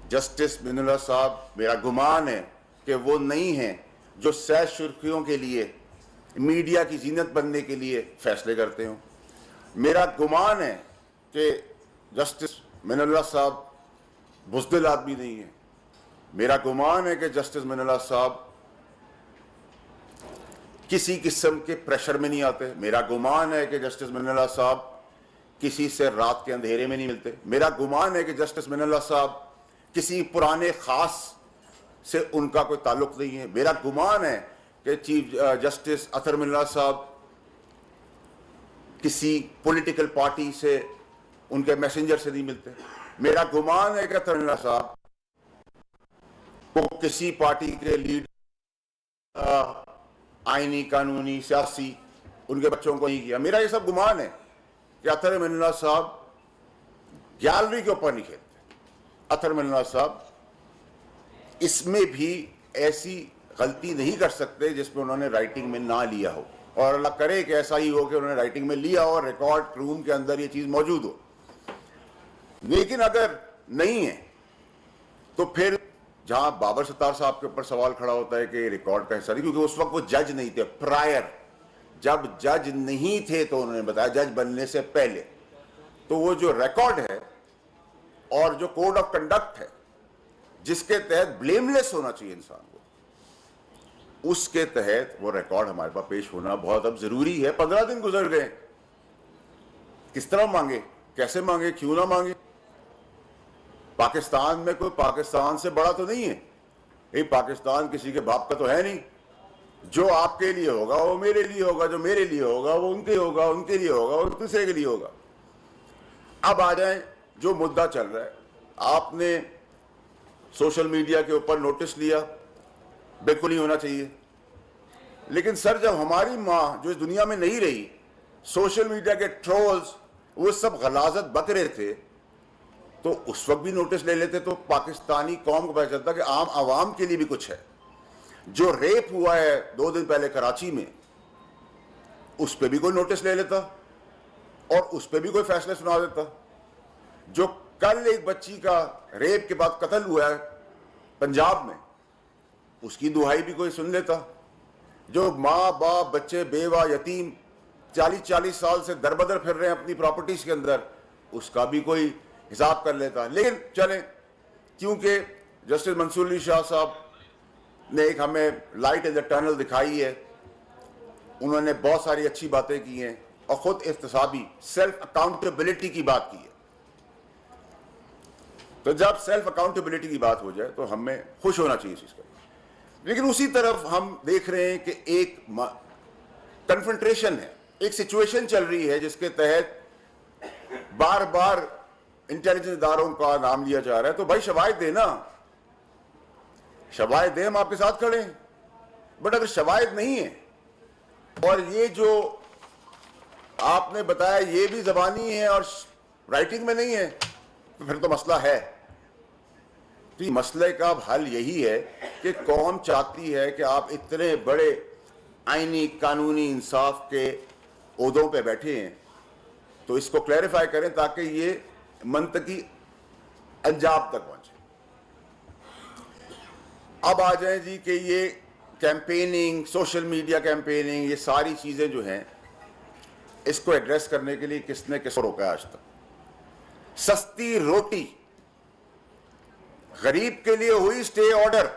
Justice Minallah साहब, मेरा गुमान है कि वो नहीं हैं जो सैर सुर्खियों के लिए, मीडिया की जीनत बनने के लिए फैसले करते हों। मेरा गुमान है कि जस्टिस मिनुल्लाह साहब बुज़दिल आदमी नहीं है। मेरा गुमान है कि जस्टिस मिनुल्लाह साहब किसी किस्म के प्रेशर में नहीं आते। मेरा गुमान है कि जस्टिस मिनुल्लाह साहब किसी से रात के अंधेरे में नहीं मिलते। मेरा गुमान है कि जस्टिस मिनुल्लाह साहब किसी पुराने खास से उनका कोई ताल्लुक नहीं है। मेरा गुमान है कि चीफ जस्टिस अतहर मिनुल्लाह साहब किसी पॉलिटिकल पार्टी से, उनके मैसेंजर से नहीं मिलते। मेरा गुमान है कि अतहर मिनुल्लाह साहब को किसी पार्टी के लीडर, आईनी, कानूनी, सियासी उनके बच्चों को नहीं किया। मेरा ये सब गुमान है कि अतहर मिनुल्लाह साहब गैलरी के ऊपर नहीं खेलते। अतहर मिनुल्लाह साहब इसमें भी ऐसी गलती नहीं कर सकते जिसमें उन्होंने राइटिंग में ना लिया हो, और अल्लाह करे कि ऐसा ही हो कि उन्होंने राइटिंग में लिया हो और रिकॉर्ड रूम के अंदर ये चीज मौजूद हो। लेकिन अगर नहीं है तो फिर जहां बाबर सत्तार साहब के ऊपर सवाल खड़ा होता है कि रिकॉर्ड का हिस्सा नहीं, क्योंकि उस वक्त वो जज नहीं थे। प्रायर जब जज नहीं थे तो उन्होंने बताया, जज बनने से पहले, तो वो जो रिकॉर्ड है और जो कोड ऑफ कंडक्ट है जिसके तहत ब्लेमलेस होना चाहिए इंसान को, उसके तहत वो रिकॉर्ड हमारे पास पेश होना बहुत अब जरूरी है। 15 दिन गुजर गए, किस तरह मांगे, कैसे मांगे, क्यों ना मांगे? पाकिस्तान में कोई पाकिस्तान से बड़ा तो नहीं है। ये पाकिस्तान किसी के बाप का तो है नहीं। जो आपके लिए होगा वो मेरे लिए होगा, जो मेरे लिए होगा वो उनके होगा, उनके लिए होगा वो दूसरे के लिए होगा। अब आ जाए जो मुद्दा चल रहा है। आपने सोशल मीडिया के ऊपर नोटिस लिया, बिल्कुल नहीं होना चाहिए। लेकिन सर, जब हमारी माँ जो इस दुनिया में नहीं रही, सोशल मीडिया के ट्रोल्स वो सब गलाजत बक रहे थे, तो उस वक्त भी नोटिस ले लेते तो पाकिस्तानी कौम को पता चलता कि आम आवाम के लिए भी कुछ है। जो रेप हुआ है 2 दिन पहले कराची में, उस पर भी कोई नोटिस ले लेता और उस पर भी कोई फैसले सुना देता। जो कल एक बच्ची का रेप के बाद कत्ल हुआ है पंजाब में, उसकी दुहाई भी कोई सुन लेता। जो माँ बाप, बच्चे, बेवा, यतीम 40-40 साल से दरबदर फिर रहे हैं अपनी प्रॉपर्टीज के अंदर, उसका भी कोई हिसाब कर लेता। लेकिन चलें, क्योंकि जस्टिस मंसूर अली शाह साहब ने एक हमें लाइट इन द टनल दिखाई है, उन्होंने बहुत सारी अच्छी बातें की हैं और खुद इख्तिसाबी सेल्फ अकाउंटेबिलिटी की बात की है। तो जब सेल्फ अकाउंटेबिलिटी की बात हो जाए तो हमें खुश होना चाहिए इस चीज का। लेकिन उसी तरफ हम देख रहे हैं कि एक कन्फ्रंट्रेशन है, एक सिचुएशन चल रही है जिसके तहत बार बार इंटेलिजेंस इदारों का नाम लिया जा रहा है। तो भाई शवाहिद देना, शवाहिद दे, हम आपके साथ खड़े हैं। बट अगर शवाहिद नहीं है और ये जो आपने बताया ये भी जबानी है और राइटिंग में नहीं है, तो फिर तो मसला है। तो मसले का हल यही है कि कौम चाहती है कि आप इतने बड़े आईनी, कानूनी, इंसाफ के ओहदों पे बैठे हैं, तो इसको क्लैरिफाई करें ताकि ये मंतकी अंजाम तक पहुंचे। अब आ जाए जी कि ये कैंपेनिंग, सोशल मीडिया कैंपेनिंग, ये सारी चीजें जो हैं, इसको एड्रेस करने के लिए किसने किसको रोका आज तक? सस्ती रोटी गरीब के लिए हुई स्टे ऑर्डर,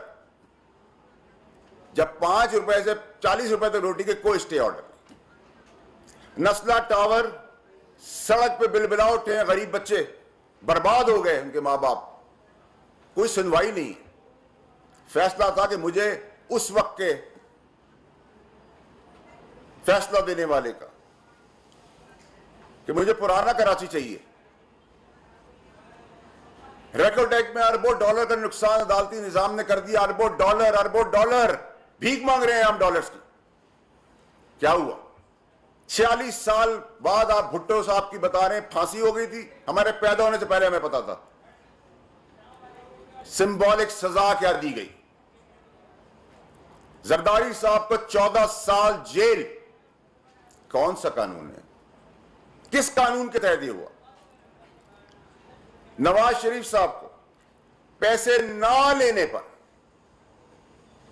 जब 5 रुपए से 40 रुपए तक रोटी के कोई स्टे ऑर्डर नहीं। नस्ला टावर सड़क पे बिलबिला उठे हैं, गरीब बच्चे बर्बाद हो गए, उनके मां बाप, कोई सुनवाई नहीं। फैसला था कि मुझे उस वक्त के फैसला देने वाले का कि मुझे पुराना कराची चाहिए। रेकोटेक में अरबों डॉलर का नुकसान अदालती निजाम ने कर दिया। अरबों डॉलर भीख मांग रहे हैं हम डॉलर्स की। क्या हुआ? 46 साल बाद आप भुट्टो साहब की बता रहे हैं फांसी हो गई थी, हमारे पैदा होने से पहले हमें पता था। सिंबॉलिक सजा क्या दी गई? जरदारी साहब को 14 साल जेल। कौन सा कानून है? किस कानून के तहत ये हुआ? नवाज शरीफ साहब को पैसे ना लेने पर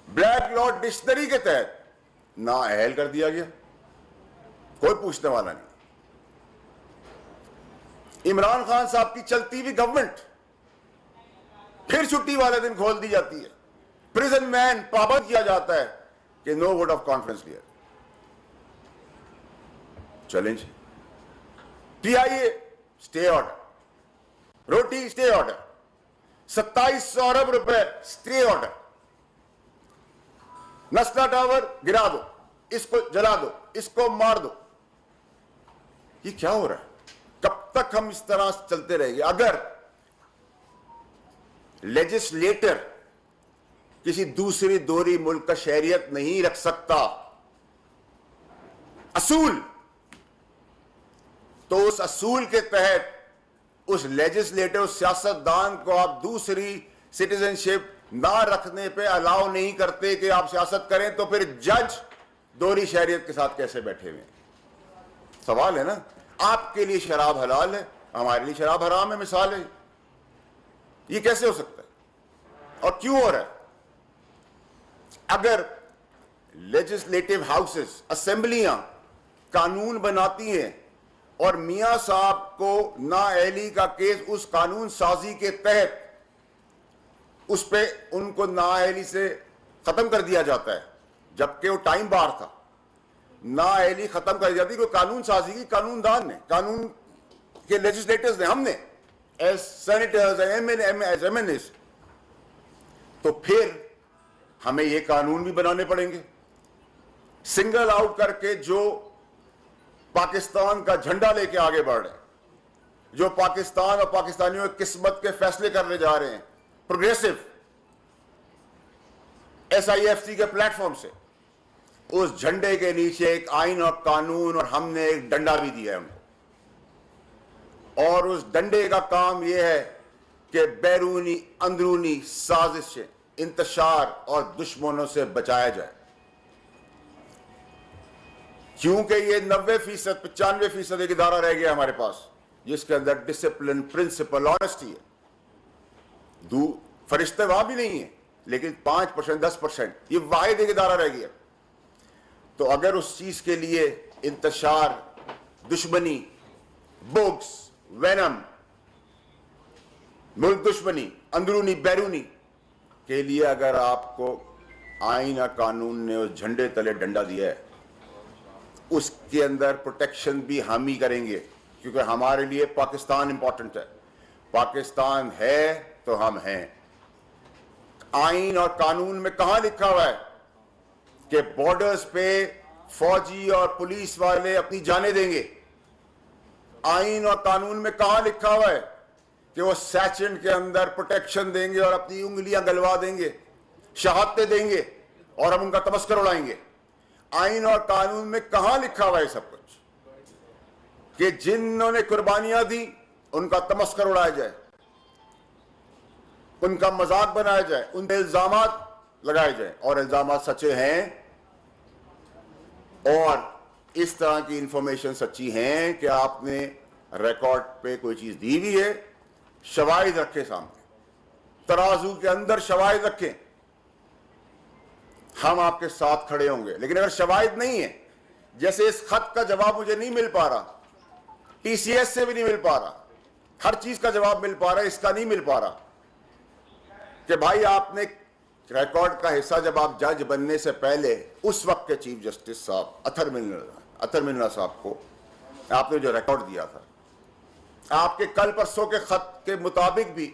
ब्लैक लॉ डिक्शनरी के तहत ना अहल कर दिया गया, कोई पूछने वाला नहीं। इमरान खान साहब की चलती हुई गवर्नमेंट फिर छुट्टी वाले दिन खोल दी जाती है, प्रिजन मैन पाबंद किया जाता है कि नो वोट ऑफ कॉन्फ्रेंस लिया। चैलेंज पीआईए स्टे ऑर्डर, रोटी स्टे ऑर्डर, 2700 अरब रुपए स्टे ऑर्डर, नस्ला टावर गिरा दो, इसको जला दो, इसको मार दो। ये क्या हो रहा है? कब तक हम इस तरह चलते रहेंगे? अगर लेजिस्लेटर किसी दूसरी दोहरी मुल्क का शहरियत नहीं रख सकता असूल, तो उस असूल के तहत उस लेजिस्लेटर, उस सियासतदान को आप दूसरी सिटीजनशिप ना रखने पे अलाउ नहीं करते कि आप सियासत करें, तो फिर जज दोहरी शहरियत के साथ कैसे बैठे हुए? सवाल है ना। आपके लिए शराब हलाल है, हमारे लिए शराब हराम है, मिसाल है। ये कैसे हो सकता है और क्यों हो रहा है? अगर लेजिस्लेटिव हाउसेस, असेंबलियां कानून बनाती हैं और मियां साहब को नाअहली का केस उस कानून साजी के तहत उस पे उनको नाअहली से खत्म कर दिया जाता है, जबकि वो टाइम बार था, नाअहली खत्म कर दी जाती, कोई कानून साजी की कानूनदान ने, कानून के लेजिस्लेटर्स ने, हमने एज सेनेटर्स, एज एमएनएस, तो फिर हमें ये कानून भी बनाने पड़ेंगे। सिंगल आउट करके जो पाकिस्तान का झंडा लेके आगे बढ़ रहे हैं, जो पाकिस्तान और पाकिस्तानियों की किस्मत के फैसले करने जा रहे हैं, प्रोग्रेसिव SIFC के प्लेटफॉर्म से, उस झंडे के नीचे एक आइन और कानून, और हमने एक डंडा भी दिया है उनको, और उस डंडे का काम यह है कि बैरूनी अंदरूनी साजिश से, इंतशार और दुश्मनों से बचाया जाए। क्योंकि ये 90%, 95% एक इदारा रह गया हमारे पास जिसके अंदर डिसिप्लिन, प्रिंसिपल, ऑनेस्टी है। फरिश्ते वहां भी नहीं है, लेकिन 5%, 10% ये वाहिद एक इदारा रह गया। तो अगर उस चीज के लिए इंतशार, दुश्मनी, बुग्स, वेनम, मुल्क दुश्मनी, अंदरूनी बैरूनी के लिए अगर आपको आईन और कानून ने उस झंडे तले डंडा दिया है, उसके अंदर प्रोटेक्शन भी हम ही करेंगे, क्योंकि हमारे लिए पाकिस्तान इंपॉर्टेंट है। पाकिस्तान है तो हम हैं। आईन और कानून में कहां लिखा हुआ है कि बॉर्डर्स पे फौजी और पुलिस वाले अपनी जानें देंगे? आईन और कानून में कहां लिखा हुआ है कि वो सैचन के अंदर प्रोटेक्शन देंगे और अपनी उंगलियां गलवा देंगे, शहादतें देंगे और हम उनका तमस्कर उड़ाएंगे? आईन और कानून में कहां लिखा हुआ है सब कुछ कि जिन्होंने कुर्बानियां दी उनका तमस्कर उड़ाया जाए, उनका मजाक बनाया जाए, उन पे इल्जामात लगाए जाए, और इल्जामात सच्चे हैं और इस तरह की इंफॉर्मेशन सच्ची हैं कि आपने रिकॉर्ड पे कोई चीज दी हुई है, शवाहिद रखे सामने, तराजू के अंदर शवाहिद रखें, हम आपके साथ खड़े होंगे। लेकिन अगर शवाहिद नहीं है, जैसे इस खत का जवाब मुझे नहीं मिल पा रहा, TCS से भी नहीं मिल पा रहा, हर चीज का जवाब मिल पा रहा है, इसका नहीं मिल पा रहा कि भाई आपने रिकॉर्ड का हिस्सा, जब आप जज बनने से पहले उस वक्त के चीफ जस्टिस साहब अतर मिन्ना साहब को आपने जो रिकॉर्ड दिया था, आपके कल परसों के खत के मुताबिक भी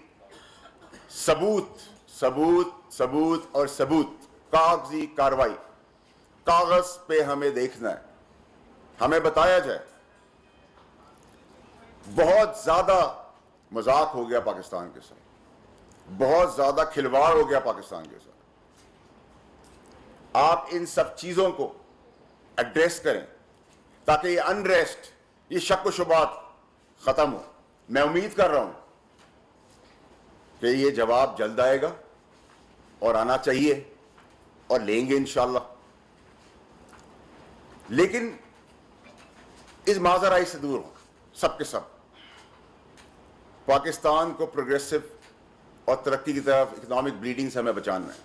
सबूत सबूत सबूत और सबूत, कागजी कार्रवाई, कागज पे हमें देखना है, हमें बताया जाए। बहुत ज्यादा मजाक हो गया पाकिस्तान के साथ, बहुत ज्यादा खिलवाड़ हो गया पाकिस्तान के साथ। आप इन सब चीजों को एड्रेस करें ताकि ये अनरेस्ट, ये शक व शुबात खत्म हो। मैं उम्मीद कर रहा हूं कि ये जवाब जल्द आएगा और आना चाहिए और लेंगे इंशाअल्लाह। लेकिन इस माजराई से दूर हो सबके सब। पाकिस्तान को प्रोग्रेसिव और तरक्की की तरफ, इकोनॉमिक ब्लीडिंग से हमें बचाना है।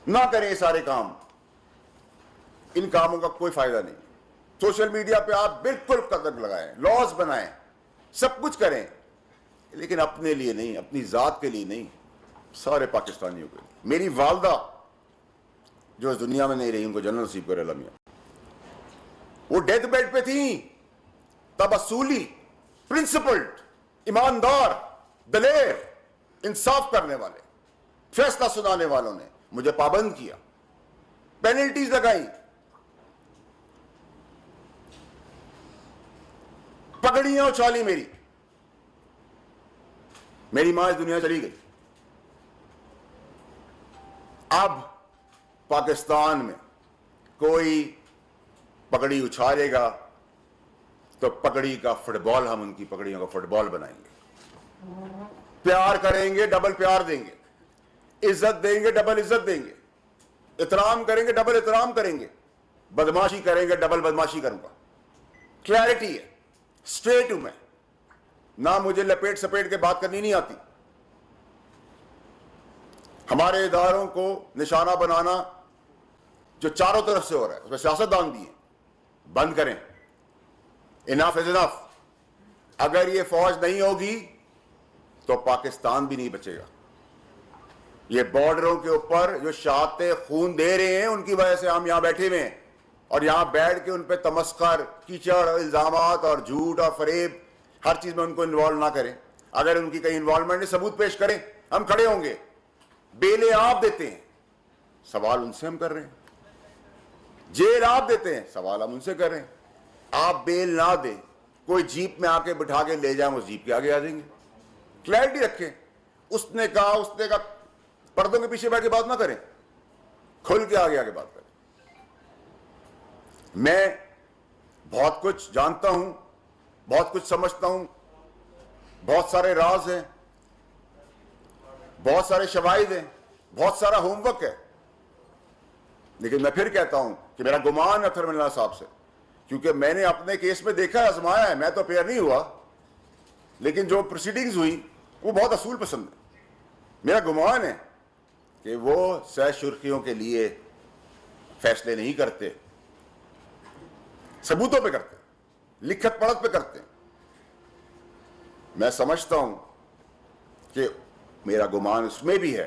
ना करें ये सारे काम, इन कामों का कोई फायदा नहीं। सोशल मीडिया पे आप बिल्कुल कदम लगाएं, लॉज बनाएं, सब कुछ करें, लेकिन अपने लिए नहीं, अपनी जात के लिए नहीं, सारे पाकिस्तानियों के लिए। मेरी वालदा जो इस दुनिया में नहीं रही, उनको जन्नत नसीब करे अल्लाह मियां, वो डेथ बेड पे थी, तब असूली, प्रिंसिपल्ड, ईमानदार, दलेर, इंसाफ करने वाले, फैसला सुनाने वालों ने मुझे पाबंद किया, पेनल्टीज लगाई, पगड़ियां उछाली, मेरी मां इस दुनिया चली गई। अब पाकिस्तान में कोई पगड़ी उछालेगा तो पगड़ी का फुटबॉल, हम उनकी पगड़ियों का फुटबॉल बनाएंगे। प्यार करेंगे, डबल प्यार देंगे, इज्जत देंगे, डबल इज्जत देंगे, इतराम करेंगे, डबल इतराम करेंगे, बदमाशी करेंगे, डबल बदमाशी करूंगा। क्लैरिटी है, स्ट्रेट हूं मैं, ना मुझे लपेट सपेट के बात करनी नहीं आती। हमारे इदारों को निशाना बनाना जो चारों तरफ से हो रहा है, उसमें सियासतदान भी है, बंद करें। Enough is enough. अगर ये फौज नहीं होगी तो पाकिस्तान भी नहीं बचेगा। ये बॉर्डरों के ऊपर जो शहादतें खून दे रहे हैं, उनकी वजह से हम यहां बैठे हुए हैं, और यहां बैठ के उन पर तमस्कर, कीचड़, इल्जामात और झूठ और फरेब, हर चीज में उनको इन्वॉल्व ना करें। अगर उनकी कहीं इन्वॉल्वमेंट है, सबूत पेश करें, हम खड़े होंगे। बेलें आप देते हैं, सवाल उनसे हम कर रहे हैं। जेल आप देते हैं, सवाल हम उनसे कर रहे हैं। आप बेल ना दें, कोई जीप में आके बिठा के ले जाए, उस जीप के आगे आ जाएंगे। क्लैरिटी रखें। उसने कहा, पर्दों के पीछे बैठ के बात ना करें, खुल के आगे आगे बात करें। मैं बहुत कुछ जानता हूं, बहुत कुछ समझता हूं, बहुत सारे राज हैं, बहुत सारे शवाहिद हैं, बहुत सारा होमवर्क है, लेकिन मैं फिर कहता हूं कि मेरा गुमान है अतहर मिल्ला साहब से, क्योंकि मैंने अपने केस में देखा है, आजमाया है। मैं तो अपेयर नहीं हुआ, लेकिन जो प्रोसीडिंग्स हुई वो बहुत असूल पसंद है। मेरा गुमान है कि वो सह सुर्खियों के लिए फैसले नहीं करते, सबूतों पे करते, लिखत पढ़त पे करते। मैं समझता हूं कि मेरा गुमान उसमें भी है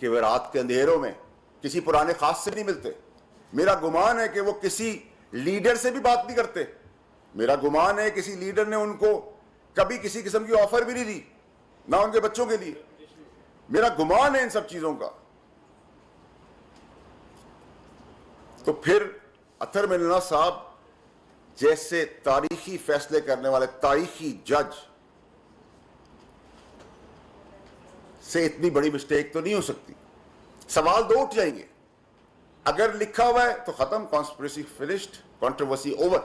कि वे रात के अंधेरों में किसी पुराने खास से नहीं मिलते। मेरा गुमान है कि वो किसी लीडर से भी बात नहीं करते। मेरा गुमान है किसी लीडर ने उनको कभी किसी किस्म की ऑफर भी नहीं दी, ना उनके बच्चों के लिए। मेरा गुमान है इन सब चीजों का। तो फिर अतहर मिल्ला साहब जैसे तारीखी फैसले करने वाले तारीखी जज से इतनी बड़ी मिस्टेक तो नहीं हो सकती। सवाल दो उठ जाएंगे। अगर लिखा हुआ है तो खत्म, कॉन्स्पिरेसी फिनिश्ड, कंट्रोवर्सी ओवर,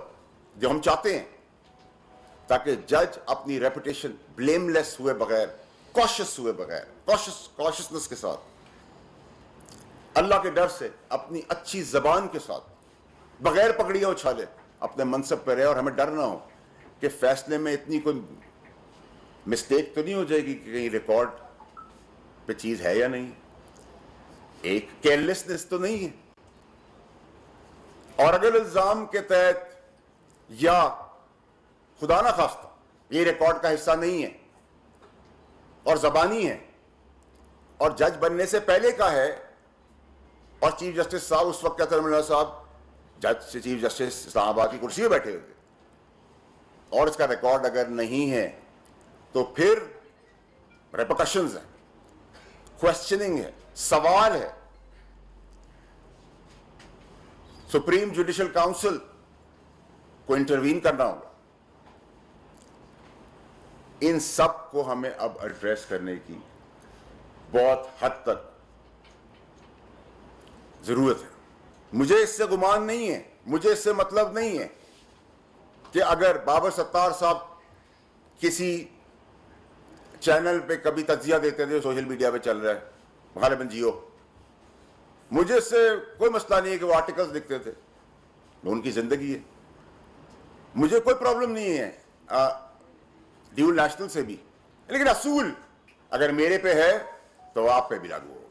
जो हम चाहते हैं, ताकि जज अपनी रेपुटेशन ब्लेमलेस हुए बगैर, कॉशियस हुए बगैर, कॉशियसनेस के साथ, अल्लाह के डर से, अपनी अच्छी जबान के साथ, बगैर पगड़ियां उछाले अपने मनसब पर रहे, और हमें डर ना हो कि फैसले में इतनी कोई मिस्टेक तो नहीं हो जाएगी कि कहीं रिकॉर्ड पे चीज है या नहीं, एक केयरलेसनेस तो नहीं है। और अगर इल्जाम के तहत या खुदा ना खास्ता ये रिकॉर्ड का हिस्सा नहीं है और जबानी है और जज बनने से पहले का है, और चीफ जस्टिस साहब उस वक्त अतहर मिल्ला साहब जज से चीफ जस्टिस इस्लामाबाद की कुर्सी में बैठे हुए थे, और इसका रिकॉर्ड अगर नहीं है तो फिर रेपरकशंस है, क्वेश्चनिंग है, सवाल है। सुप्रीम जुडिशियल काउंसिल को इंटरवीन करना होगा। इन सब को हमें अब एड्रेस करने की बहुत हद तक जरूरत है। मुझे इससे गुमान नहीं है, मुझे इससे मतलब नहीं है कि अगर बाबर सत्तार साहब किसी चैनल पे कभी तज्जिया देते थे, सोशल मीडिया पे चल रहा है, गालिबन जियो, मुझे इससे कोई मसला नहीं है कि वो आर्टिकल्स लिखते थे, उनकी जिंदगी है, मुझे कोई प्रॉब्लम नहीं है ड्यूल नेशनल से भी। लेकिन असूल अगर मेरे पे है तो आप पे भी लागू होगा।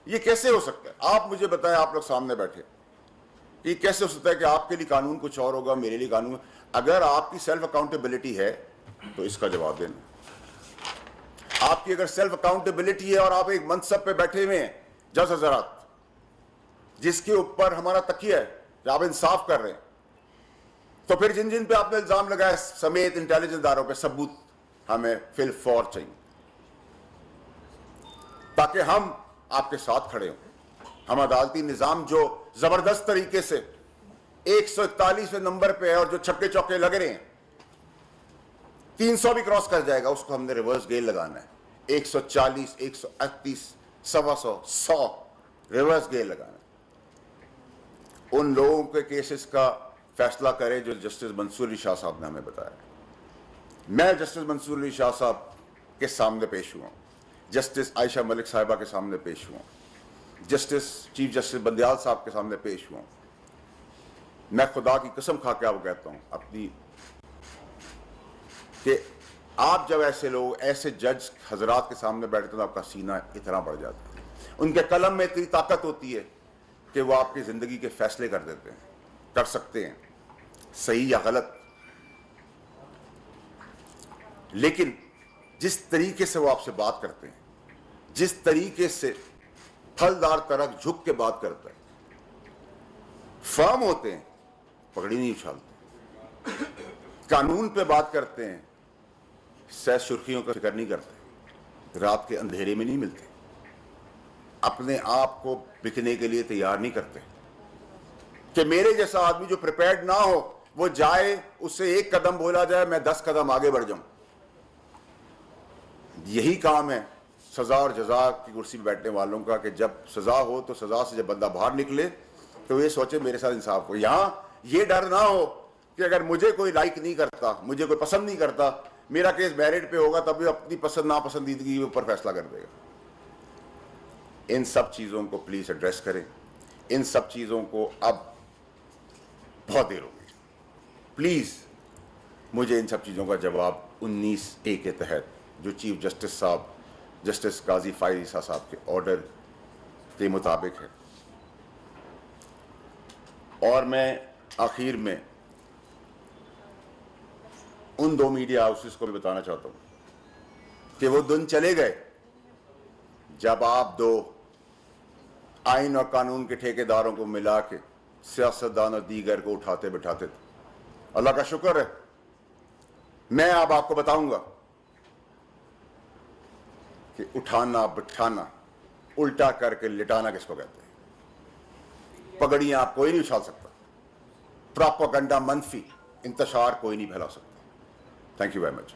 ये कैसे हो सकता है? आप मुझे बताएं, आप लोग सामने बैठे, ये कैसे हो सकता है कि आपके लिए कानून कुछ और होगा, मेरे लिए कानून? अगर आपकी सेल्फ अकाउंटेबिलिटी है तो इसका जवाब देना। आपकी अगर सेल्फ अकाउंटेबिलिटी है और आप एक मनसब पे बैठे हुए हैं, जज हजरात, जिसके ऊपर हमारा तकिया है, आप इंसाफ कर रहे हैं, तो फिर जिन जिन पे आपने इल्जाम लगाया समेत इंटेलिजेंस इदारों पे सबूत हमें फिल फॉर चाहिए, ताकि हम आपके साथ खड़े हों। हम अदालती निजाम जो जबरदस्त तरीके से 141वें नंबर पे है और जो छक्के चौके लग रहे हैं, 300 भी क्रॉस कर जाएगा, उसको हमने रिवर्स गेयर लगाना है। 140, 138, 125, 100 रिवर्स गेयर लगाना है। उन लोगों के केसेस का फैसला करें जो जस्टिस मंसूर अली शाह साहब ने हमें बताया। मैं जस्टिस मंसूर अली शाह साहब के सामने पेश हुआ, जस्टिस आयशा मलिक साहिबा के सामने पेश हुआ, जस्टिस चीफ जस्टिस बंदयाल साहब के सामने पेश हुआ। मैं खुदा की कसम खा के आपको कहता हूं अपनी, कि आप जब ऐसे लोग, ऐसे जज हजरात के सामने बैठते तो आपका सीना इतना बढ़ जाता है। उनके कलम में इतनी ताकत होती है कि वो आपकी जिंदगी के फैसले कर देते हैं, कर सकते हैं, सही या गलत। लेकिन जिस तरीके से वो आपसे बात करते हैं, जिस तरीके से फलदार तरक झुक के बात करता है, फर्म होते हैं, पगड़ी नहीं उछालते, कानून पे बात करते हैं, सह सुर्खियों का फिक्र नहीं करते, रात के अंधेरे में नहीं मिलते, अपने आप को बिकने के लिए तैयार नहीं करते कि मेरे जैसा आदमी जो प्रिपेयर्ड ना हो वो जाए, उससे एक कदम बोला जाए, मैं 10 कदम आगे बढ़ जाऊं। यही काम है सजा और जजा की कुर्सी पर बैठने वालों का, कि जब सजा हो तो सजा से जब बंदा बाहर निकले तो ये सोचे मेरे साथ इंसाफ हो। यहां ये डर ना हो कि अगर मुझे कोई लाइक नहीं करता, मुझे कोई पसंद नहीं करता, मेरा केस मेरिट पे होगा, तब भी अपनी पसंद नापसंदीदगी के ऊपर फैसला कर देगा। इन सब चीजों को प्लीज एड्रेस करें। इन सब चीजों को अब बहुत देर हो गई, प्लीज मुझे इन सब चीजों का जवाब 19A के तहत, जो चीफ जस्टिस साहब जस्टिस काजी फाइज ईसा साहब के ऑर्डर के मुताबिक है। और मैं आखिर में उन 2 मीडिया हाउसेस को भी बताना चाहता हूं कि वो दिन चले गए जब आप 2 आइन और कानून के ठेकेदारों को मिला के सियासतदान और दीगर को उठाते बिठाते थे। अल्लाह का शुक्र है, मैं अब आपको बताऊंगा कि उठाना बिठाना, उल्टा करके लिटाना किसको कहते हैं। पगड़ियां आप कोई नहीं उछाल सकता, प्रोपेगेंडा मनफी इंतशार कोई नहीं फैला सकता। Thank you very much.